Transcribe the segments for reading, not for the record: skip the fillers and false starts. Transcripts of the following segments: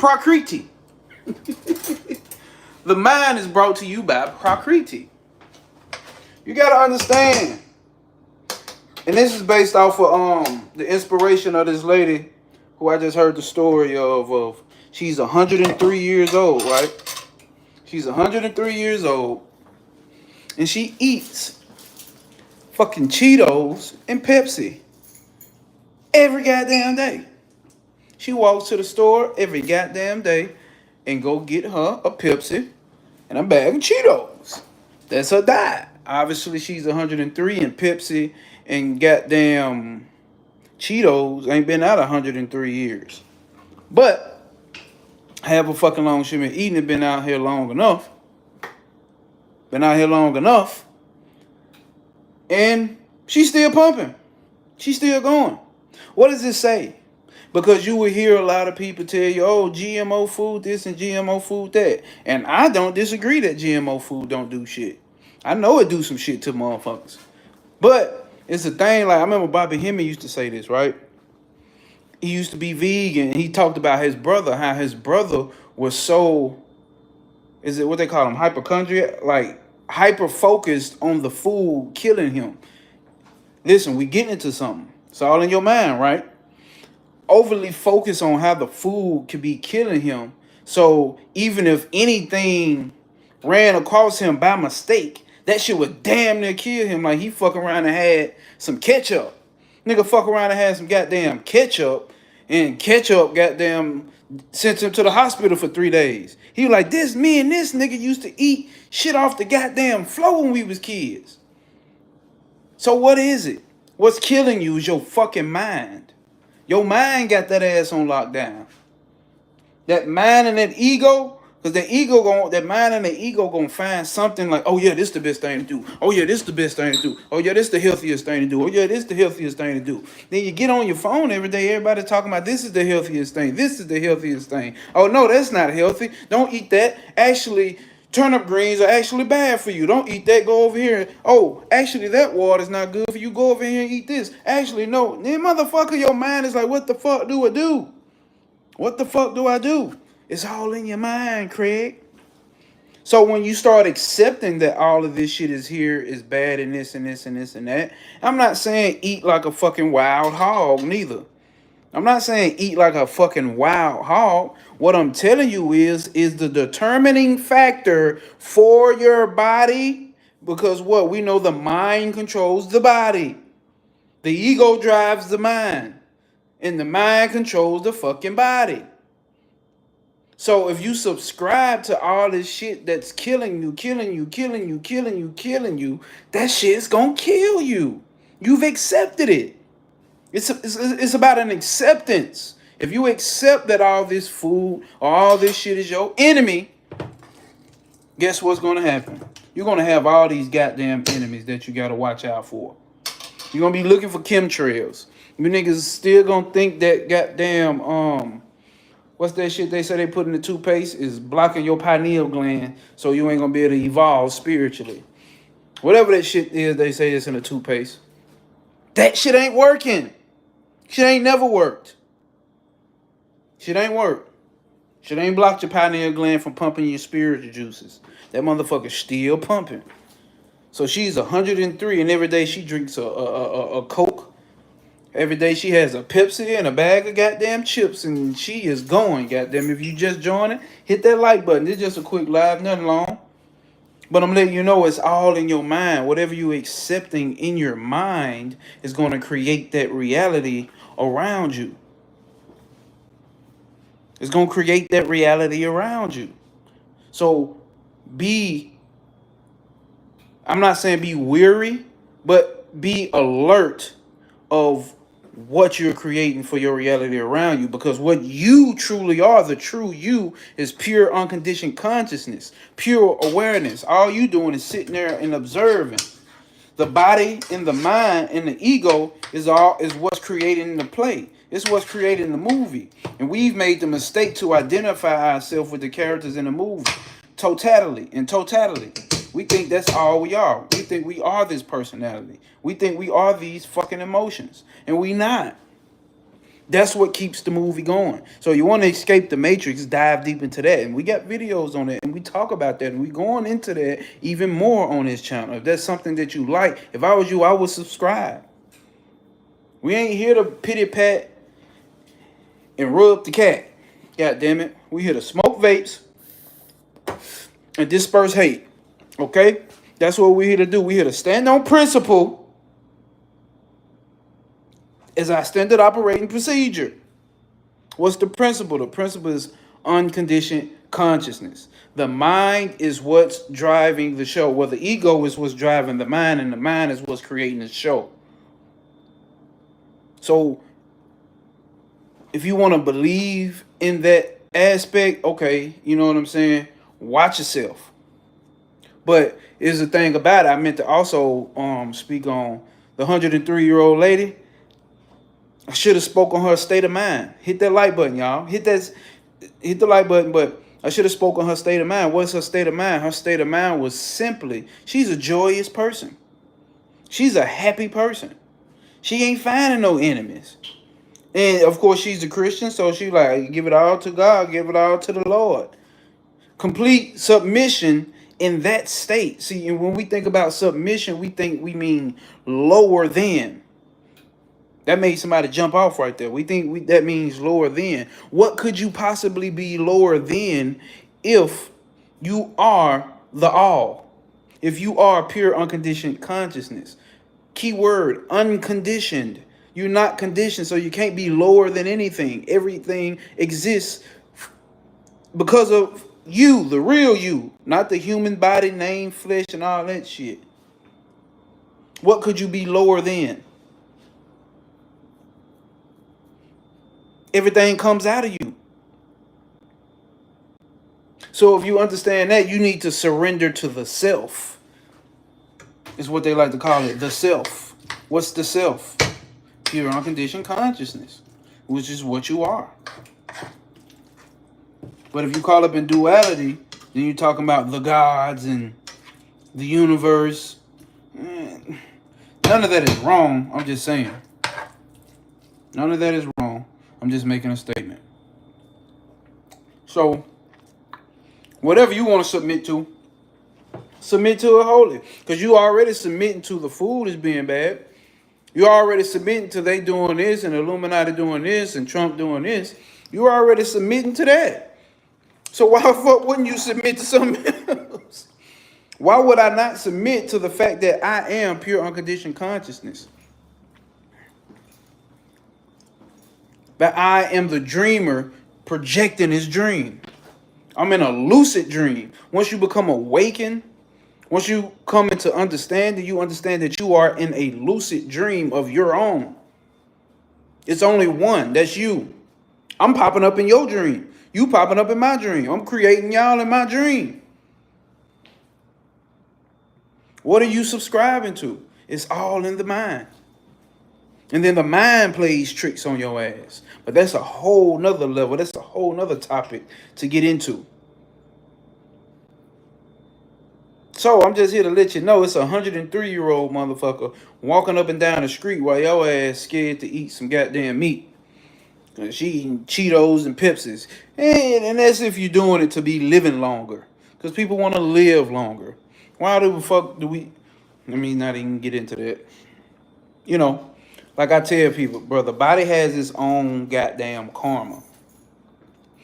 Prakriti. The mind is brought to you by Prakriti. You gotta understand. And this is based off of the inspiration of this lady who I just heard the story of she's 103 years old, right? She's 103 years old and she eats fucking Cheetos and Pepsi every goddamn day. She walks to the store every goddamn day and go get her a Pepsi and a bag of Cheetos. That's her diet. Obviously, she's 103 and Pepsi and goddamn Cheetos ain't been out 103 years. But however fucking long she been eating it, been out here long enough. Been out here long enough. And she's still pumping. She's still going. What does this say? Because you will hear a lot of people tell you, oh, GMO food this and GMO food that. And I don't disagree that GMO food don't do shit. I know it do some shit to motherfuckers. But it's a thing, like I remember Bobby Hemming used to say this, right? He used to be vegan. He talked about his brother, how his brother was so, is it what they call him, hypochondriac? Like hyper focused on the food killing him. Listen, we getting into something. It's all in your mind, right? Overly focused on how the food could be killing him. So even if anything ran across him by mistake, that shit would damn near kill him. Like he fuck around and had some ketchup. Nigga fuck around and had some goddamn ketchup, and ketchup goddamn sent him to the hospital for 3 days. He was like, me and this nigga used to eat shit off the goddamn floor when we was kids. So what is it? What's killing you is your fucking mind. Your mind got that ass on lockdown. That mind and that ego, because that mind and the ego gonna find something like, oh yeah, this the best thing to do. Oh yeah, this the best thing to do. Oh yeah, this the healthiest thing to do. Oh yeah, this the healthiest thing to do. Then you get on your phone every day, everybody talking about this is the healthiest thing. This is the healthiest thing. Oh no, that's not healthy. Don't eat that. Actually, turnip greens are actually bad for you. Don't eat that. Go over here. Oh, actually, that water's not good for you. Go over here and eat this. Actually, no. Then motherfucker, your mind is like, what the fuck do I do? What the fuck do I do? It's all in your mind, Craig. So when you start accepting that all of this shit is here, is bad and this and this and this and that, I'm not saying eat like a fucking wild hog neither. I'm not saying eat like a fucking wild hog. What I'm telling you is the determining factor for your body, because what we know, the mind controls the body. The ego drives the mind, and the mind controls the fucking body. So if you subscribe to all this shit that's killing you, that shit's gonna kill you. You've accepted it. It's about an acceptance. If you accept that all this food or all this shit is your enemy, guess what's gonna happen? You're gonna have all these goddamn enemies that you gotta watch out for. You're gonna be looking for chemtrails. You niggas still gonna think that goddamn what's that shit they say they put in the toothpaste is blocking your pineal gland, so you ain't gonna be able to evolve spiritually. Whatever that shit is they say it's in the toothpaste. That shit ain't working. Shit ain't never worked. Shit ain't worked. Shit ain't blocked your pineal gland from pumping your spiritual juices. That motherfucker's still pumping. So she's 103 and every day she drinks a Coke. Every day she has a Pepsi and a bag of goddamn chips, and she is going, goddamn. If you just join it, hit that like button. It's just a quick live, nothing long. But I'm letting you know it's all in your mind. Whatever you're accepting in your mind is going to create that reality around you. It's going to create that reality around you. So I'm not saying be weary, but be alert of what you're creating for your reality around you, because what you truly are, the true you, is pure unconditioned consciousness, pure awareness. All you doing is sitting there and observing. The body and the mind and the ego is what's creating the play. It's what's creating the movie. And we've made the mistake to identify ourselves with the characters in the movie. Totality. We think that's all we are. We think we are this personality. We think we are these fucking emotions. And we not. That's what keeps the movie going. So you want to escape the Matrix, dive deep into that. And we got videos on it and we talk about that. And we going into that even more on this channel. If that's something that you like, if I was you, I would subscribe. We ain't here to pity pat and rub the cat. God damn it. We here to smoke vapes and disperse hate. Okay? That's what we're here to do. We're here to stand on principle as our standard operating procedure. What's the principle? The principle is unconditioned consciousness. The mind is what's driving the show. Well, the ego is what's driving the mind, and the mind is what's creating the show. So, if you want to believe in that aspect, okay, you know what I'm saying? Watch yourself. But here's the thing about it. I meant to also speak on the 103-year-old lady. I should have spoke on her state of mind. Hit that like button, y'all. Hit the like button, but I should have spoke on her state of mind. What's her state of mind? Her state of mind was simply, she's a joyous person. She's a happy person. She ain't finding no enemies. And of course she's a Christian, so she like, give it all to God, give it all to the Lord. Complete submission in that state. See, and when we think about submission, we mean lower than. That made somebody jump off right there. We think that means lower than. What could you possibly be lower than if you are the all? If you are pure unconditioned consciousness. Keyword, unconditioned. You're not conditioned, so you can't be lower than anything. Everything exists because of you, the real you, not the human body, name, flesh, and all that shit. What could you be lower than? Everything comes out of you. So if you understand that, you need to surrender to the self. Is what they like to call it, the self. What's the self? Pure unconditioned consciousness, which is what you are. But if you call up in duality, then you're talking about the gods and the universe. None of that is wrong. I'm just saying. None of that is wrong. I'm just making a statement. So, whatever you want to submit to it wholly. Because you already submitting to the food as being bad. You're already submitting to they doing this and Illuminati doing this and Trump doing this. You're already submitting to that. So why the fuck wouldn't you submit to something else? Why would I not submit to the fact that I am pure unconditioned consciousness? That I am the dreamer projecting his dream. I'm in a lucid dream. Once you become awakened, once you come into understanding, you understand that you are in a lucid dream of your own. It's only one. That's you. I'm popping up in your dream. You popping up in my dream. I'm creating y'all in my dream. What are you subscribing to? It's all in the mind. And then the mind plays tricks on your ass. But that's a whole nother level. That's a whole nother topic to get into. So I'm just here to let you know it's a 103-year-old motherfucker walking up and down the street while your ass scared to eat some goddamn meat. She eating Cheetos and Pepsis. And that's if you're doing it to be living longer. Because people want to live longer. Why the fuck do we... Let me not even get into that. You know, like I tell people, bro, the body has its own goddamn karma.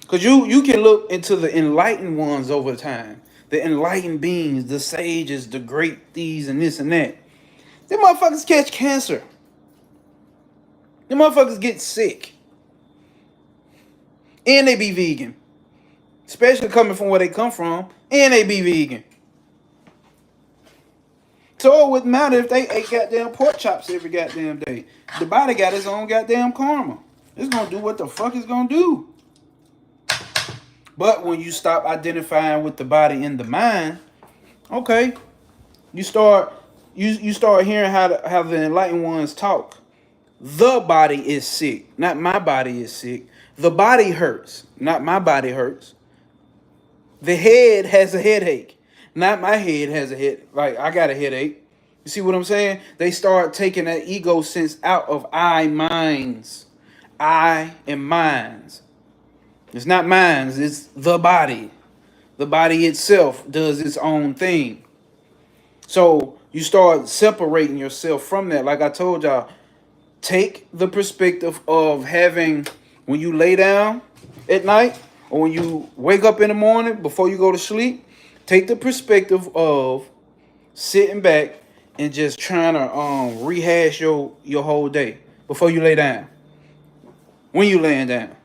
Because you can look into the enlightened ones over time. The enlightened beings, the sages, the great thieves, and this and that. Them motherfuckers catch cancer. Them motherfuckers get sick. And they be vegan. Especially coming from where they come from. And they be vegan. So it wouldn't matter if they ate goddamn pork chops every goddamn day. The body got its own goddamn karma. It's going to do what the fuck it's going to do. But when you stop identifying with the body and the mind, okay, you start hearing how the enlightened ones talk. The body is sick, not my body is sick. The body hurts, not my body hurts. The head has a headache, not my head has a head. Like I got a headache. You see what I'm saying? They start taking that ego sense out of I minds, I and minds. It's not minds, it's the body. The body itself does its own thing. So you start separating yourself from that. Like I told y'all, take the perspective of having, when you lay down at night or when you wake up in the morning before you go to sleep, take the perspective of sitting back and just trying to rehash your whole day before you lay down. When you laying down,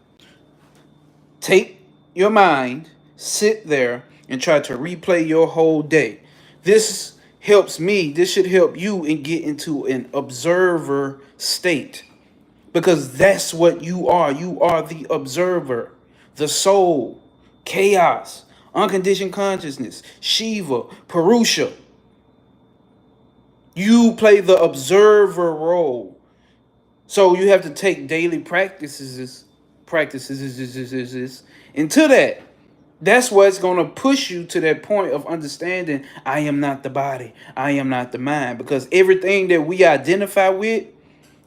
take your mind, sit there, and try to replay your whole day. This helps me. This should help you in get into an observer state, because that's what you are. You are the observer, the soul, chaos, unconditioned consciousness, Shiva, Purusha. You play the observer role. So you have to take daily practices into that. That's what's going to push you to that point of understanding I am not the body. I am not the mind. Because everything that we identify with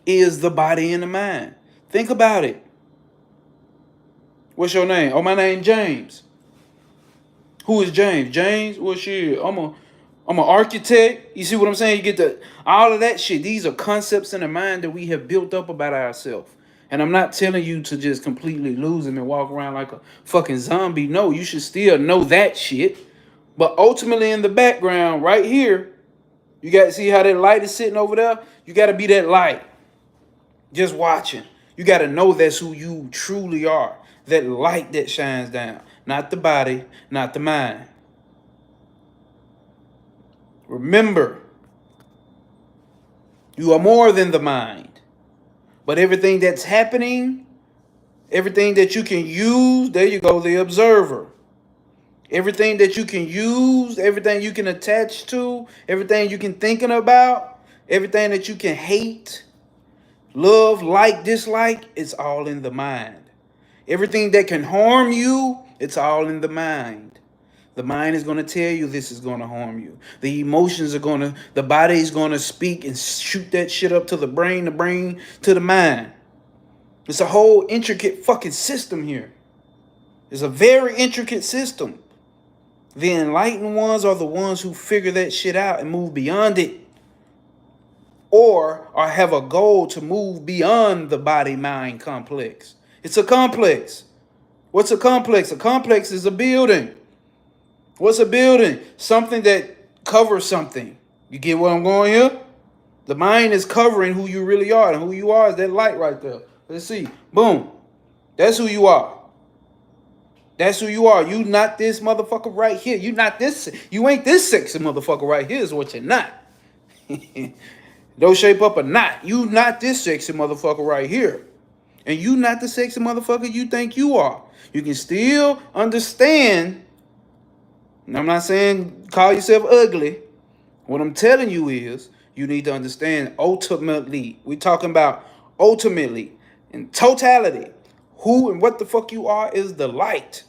is the body and the mind. Think about it. What's your name? Oh, my name James. Who is James? James? Well, shit, I'm an architect. You see what I'm saying? You get the all of that shit. These are concepts in the mind that we have built up about ourselves. And I'm not telling you to just completely lose them and walk around like a fucking zombie. No, you should still know that shit. But ultimately in the background, right here, you got to see how that light is sitting over there? You got to be that light. Just watching. You got to know that's who you truly are. That light that shines down. Not the body, not the mind. Remember, you are more than the mind. But everything that's happening, everything that you can use, there you go, the observer. Everything that you can use, everything you can attach to, everything you can thinking about, everything that you can hate, love, like, dislike, it's all in the mind. Everything that can harm you, it's all in the mind. The mind is going to tell you this is going to harm you. The emotions are going to, the body is going to speak and shoot that shit up to the brain to the mind. It's a whole intricate fucking system here. It's a very intricate system. The enlightened ones are the ones who figure that shit out and move beyond it. Or have a goal to move beyond the body-mind complex. It's a complex. What's a complex? A complex is a building. What's a building? Something that covers something. You get where I'm going here? The mind is covering who you really are. And who you are is that light right there. Let's see. Boom. That's who you are. That's who you are. You not this motherfucker right here. You not this. You ain't this sexy motherfucker right here is what you're not. Don't shape up a knot. You not this sexy motherfucker right here. And you not the sexy motherfucker you think you are. You can still understand. And I'm not saying call yourself ugly. What I'm telling you is you need to understand ultimately. We're talking about ultimately, in totality, who and what the fuck you are is the light.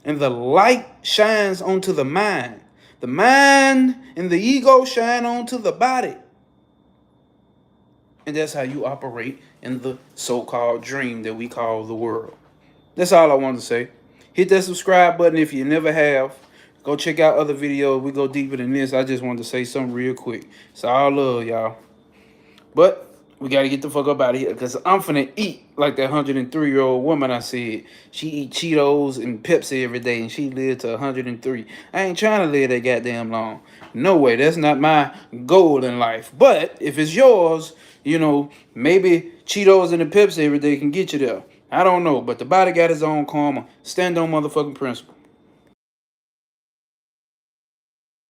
And the light shines onto the mind. The mind and the ego shine onto the body. And that's how you operate in the so-called dream that we call the world. That's all I wanted to say. Hit that subscribe button if you never have. Go check out other videos. We go deeper than this. I just wanted to say something real quick. It's all love, y'all. But we got to get the fuck up out of here because I'm finna eat like that 103-year-old woman I said. She eat Cheetos and Pepsi every day and she lived to 103. I ain't trying to live that goddamn long. No way. That's not my goal in life. But if it's yours, you know, maybe Cheetos and the Pepsi every day can get you there. I don't know. But the body got its own karma. Stand on motherfucking principle.